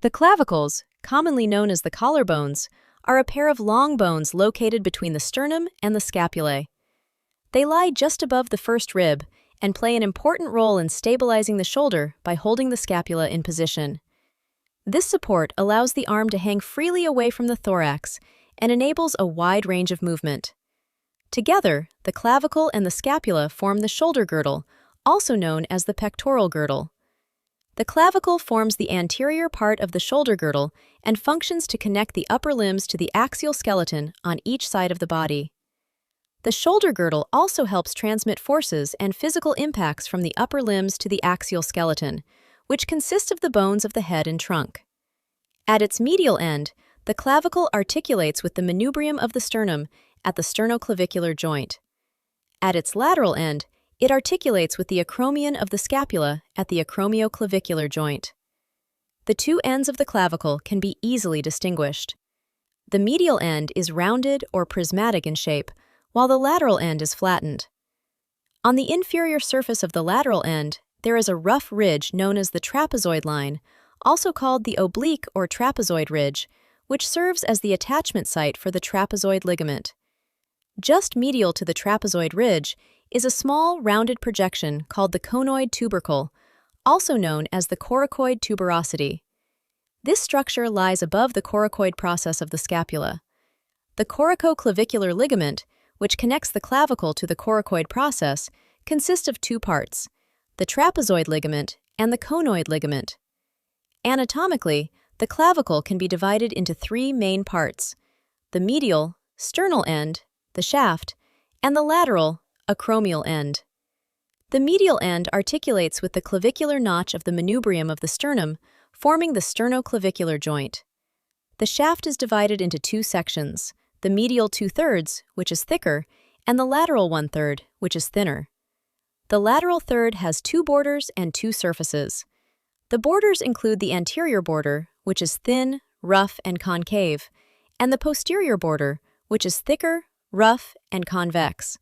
The clavicles, commonly known as the collarbones, are a pair of long bones located between the sternum and the scapulae. They lie just above the first rib and play an important role in stabilizing the shoulder by holding the scapula in position. This support allows the arm to hang freely away from the thorax and enables a wide range of movement. Together, the clavicle and the scapula form the shoulder girdle, also known as the pectoral girdle. The clavicle forms the anterior part of the shoulder girdle and functions to connect the upper limbs to the axial skeleton on each side of the body. The shoulder girdle also helps transmit forces and physical impacts from the upper limbs to the axial skeleton, which consist of the bones of the head and trunk. At its medial end, the clavicle articulates with the manubrium of the sternum at the sternoclavicular joint. At its lateral end, it articulates with the acromion of the scapula at the acromioclavicular joint. The two ends of the clavicle can be easily distinguished. The medial end is rounded or prismatic in shape, while the lateral end is flattened. On the inferior surface of the lateral end, there is a rough ridge known as the trapezoid line, also called the oblique or trapezoid ridge, which serves as the attachment site for the trapezoid ligament. Just medial to the trapezoid ridge is a small, rounded projection called the conoid tubercle, also known as the coracoid tuberosity. This structure lies above the coracoid process of the scapula. The coracoclavicular ligament, which connects the clavicle to the coracoid process, consists of two parts, the trapezoid ligament and the conoid ligament. Anatomically, the clavicle can be divided into three main parts: the medial, sternal end, the shaft, and the lateral, acromial end. The medial end articulates with the clavicular notch of the manubrium of the sternum, forming the sternoclavicular joint. The shaft is divided into two sections, the medial 2/3, which is thicker, and the lateral 1/3, which is thinner. The lateral third has two borders and two surfaces. The borders include the anterior border, which is thin, rough, and concave, and the posterior border, which is thicker, rough, and convex.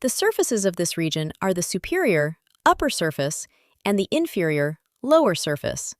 The surfaces of this region are the superior, upper surface, and the inferior, lower surface.